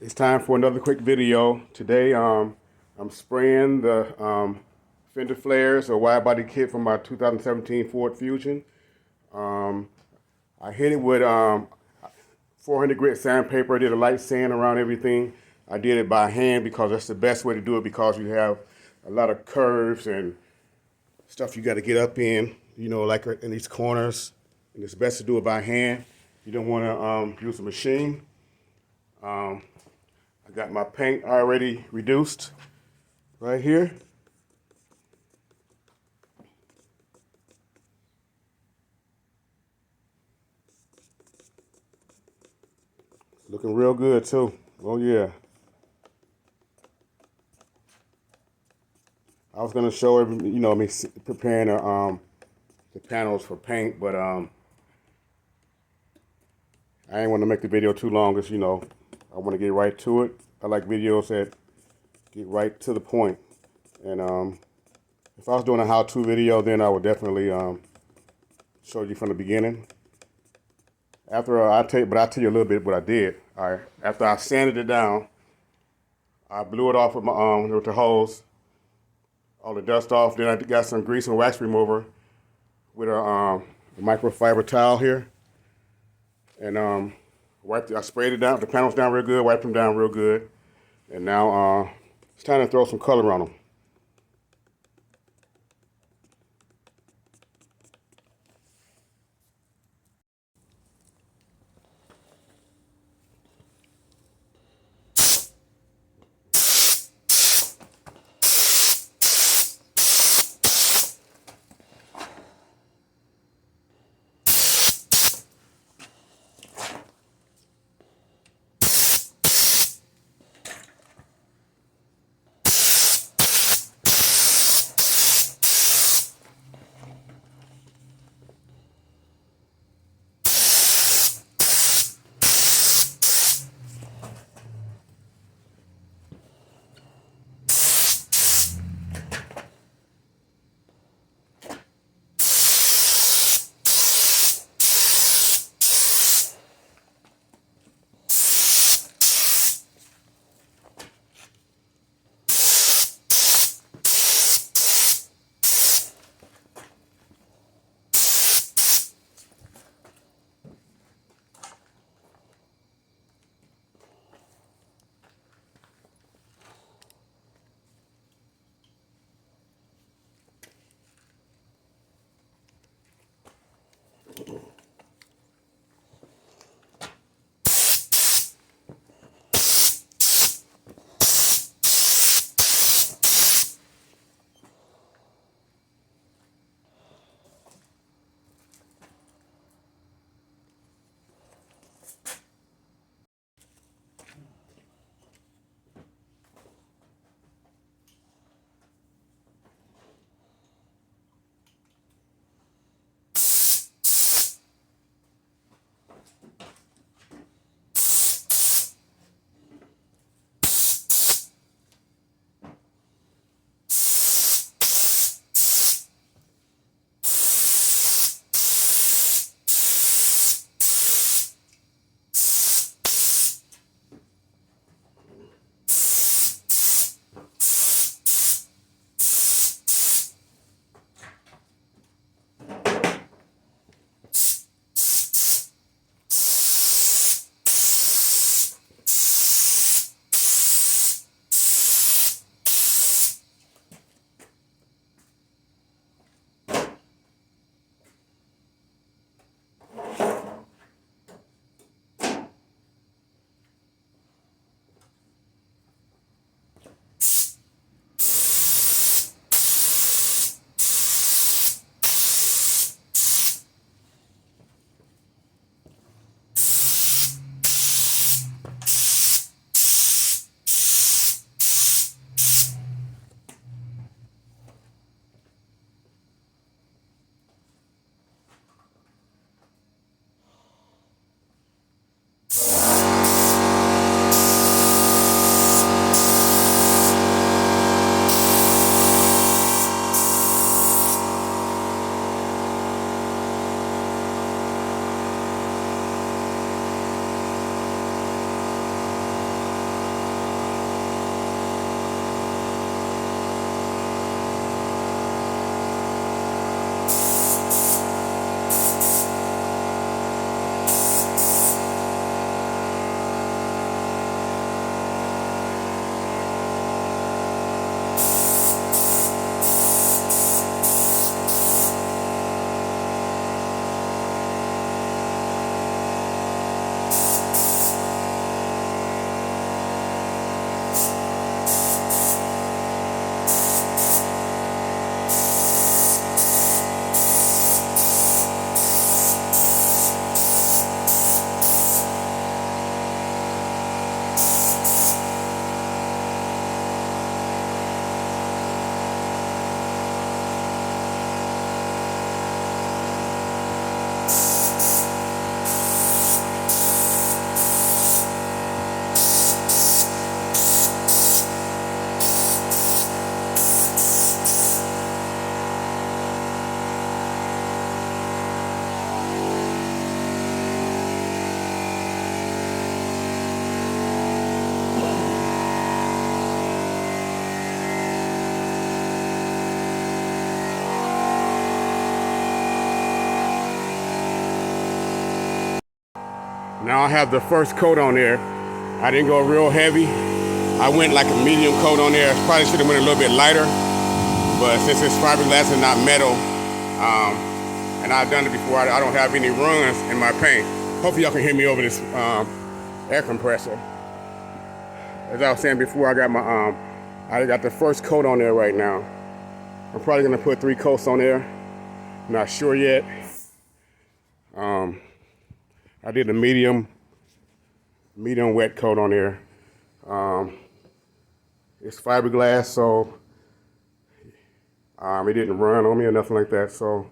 It's time for another quick video. Today, I'm spraying the fender flares or wide body kit from my 2017 Ford Fusion. Um, I hit it with 400 grit sandpaper. I did a light sand around everything. I did it by hand because that's the best way to do it, because you have a lot of curves and stuff you got to get up in, like in these corners. And it's best to do it by hand. You don't want to use a machine. I got my paint already reduced right here. Looking real good too. Oh yeah. I was gonna show me preparing the panels for paint, but I ain't want to make the video too long, because I want to get right to it. I like videos that get right to the point. And if I was doing a how-to video, then I would definitely show you from the beginning. After I'll tell you a little bit what I did. All right. After I sanded it down, I blew it off with my with the hose, all the dust off. Then I got some grease and wax remover with a microfiber towel here, and I sprayed it down, the panels down real good, wiped them down real good, and now it's time to throw some color on them. Now I have the first coat on there. I didn't go real heavy. I went like a medium coat on there. Probably should have went a little bit lighter, but since it's fiberglass and not metal, and I've done it before, I don't have any runs in my paint. Hopefully y'all can hear me over this air compressor. As I was saying before, I got the first coat on there right now. I'm probably gonna put 3 coats on there. Not sure yet. I did a medium wet coat on there. It's fiberglass, so it didn't run on me or nothing like that. So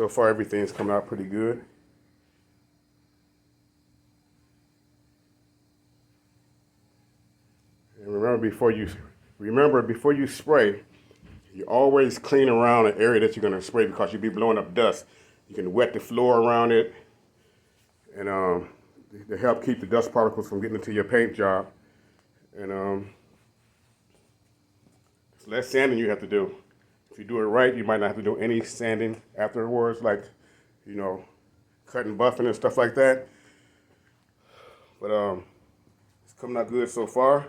far everything's coming out pretty good. And remember before you spray, you always clean around the area that you're gonna spray because you'll be blowing up dust. You can wet the floor around it, and to help keep the dust particles from getting into your paint job. And it's less sanding you have to do. If you do it right, you might not have to do any sanding afterwards, like, cutting, buffing and stuff like that. But it's coming out good so far.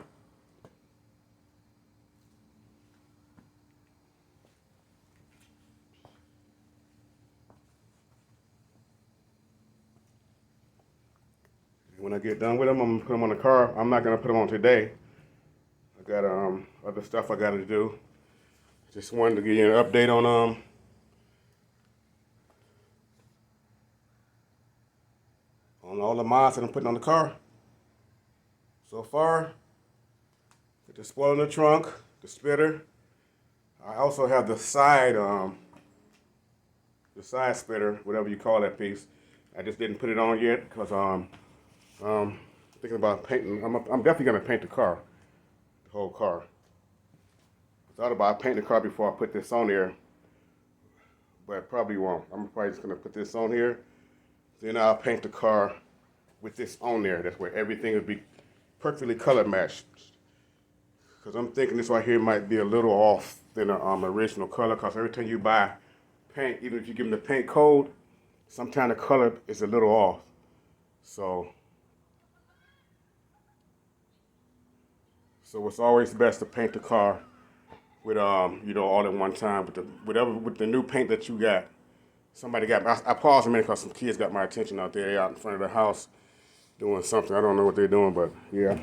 When I get done with them, I'm gonna put them on the car. I'm not gonna put them on today. I got other stuff I gotta do. Just wanted to give you an update on all the mods that I'm putting on the car. So far, with the spoiler in the trunk, the splitter. I also have the side splitter, whatever you call that piece. I just didn't put it on yet because thinking about painting. I'm definitely gonna paint the car, the whole car. I thought about painting the car before I put this on there, but probably won't. I'm probably just gonna put this on here, then I'll paint the car with this on there. That's where everything would be perfectly color matched. Because I'm thinking this right here might be a little off than the original color. Because every time you buy paint, even if you give them the paint code, sometimes the color is a little off. So it's always best to paint the car with all at one time with the new paint that you got. Somebody got I paused a minute because some kids got my attention out there. They out in front of the house doing something. I don't know what they're doing, but yeah.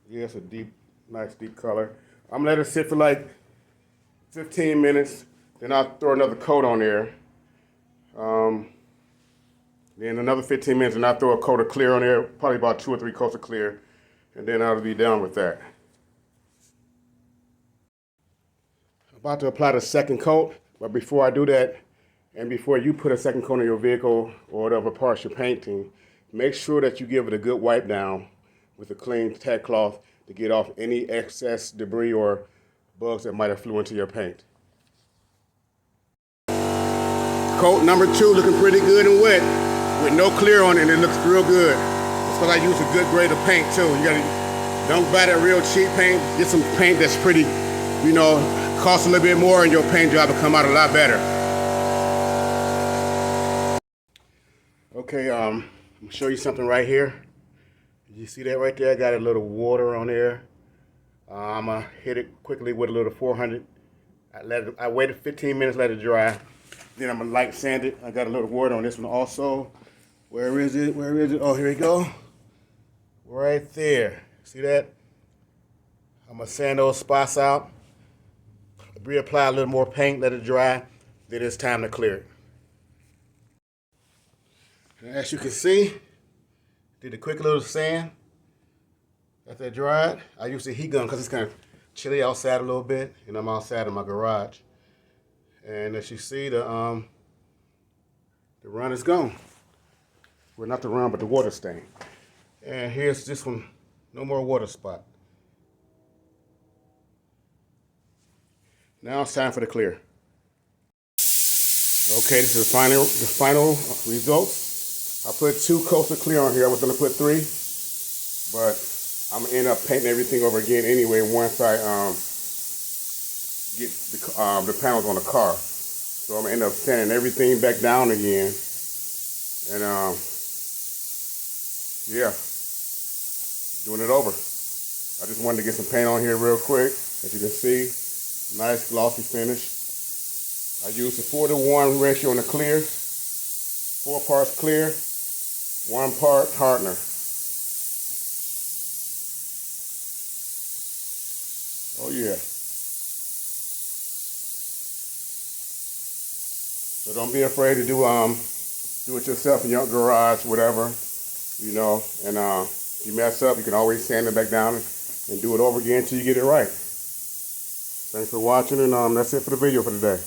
Yeah, it's a nice deep color. I'm gonna let it sit for like 15 minutes. Then I'll throw another coat on there. Then another 15 minutes, and I'll throw a coat of clear on there, probably about 2 or 3 coats of clear, and then I'll be done with that. I'm about to apply the second coat, but before I do that, and before you put a second coat on your vehicle or whatever parts you're painting, make sure that you give it a good wipe down with a clean tack cloth to get off any excess debris or bugs that might have flew into your paint. Coat number 2 looking pretty good and wet with no clear on it, and it looks real good. That's because I use a good grade of paint too. Don't buy that real cheap paint. Get some paint that's pretty, costs a little bit more, and your paint job will come out a lot better. Okay, I'm gonna show you something right here. You see that right there? I got a little water on there. I'm gonna hit it quickly with a little 400. I waited 15 minutes, let it dry. Then I'm gonna light sand it. I got a little water on this one also. Where is it? Oh, here we go. Right there. See that? I'm gonna sand those spots out. Reapply a little more paint, let it dry. Then it's time to clear it. And as you can see, did a quick little sand. Got that dried. I use the heat gun because it's kind of chilly outside a little bit, and I'm outside in my garage. And as you see, the run is gone. Well, not the run, but the water stain. And here's this one, no more water spot. Now it's time for the clear. Okay, this is the final results. I put 2 coats of clear on here. I was gonna put 3, but I'm gonna end up painting everything over again anyway once I get the panels on the car. So I'm gonna end up sanding everything back down again. And yeah, doing it over. I just wanted to get some paint on here real quick. As you can see, nice glossy finish. I used a 4-to-1 ratio on the clear. 4 parts clear, 1 part hardener. Oh yeah. So don't be afraid to do it yourself in your garage, whatever, you know. And if you mess up, you can always sand it back down and do it over again until you get it right. Thanks for watching, and that's it for the video for today.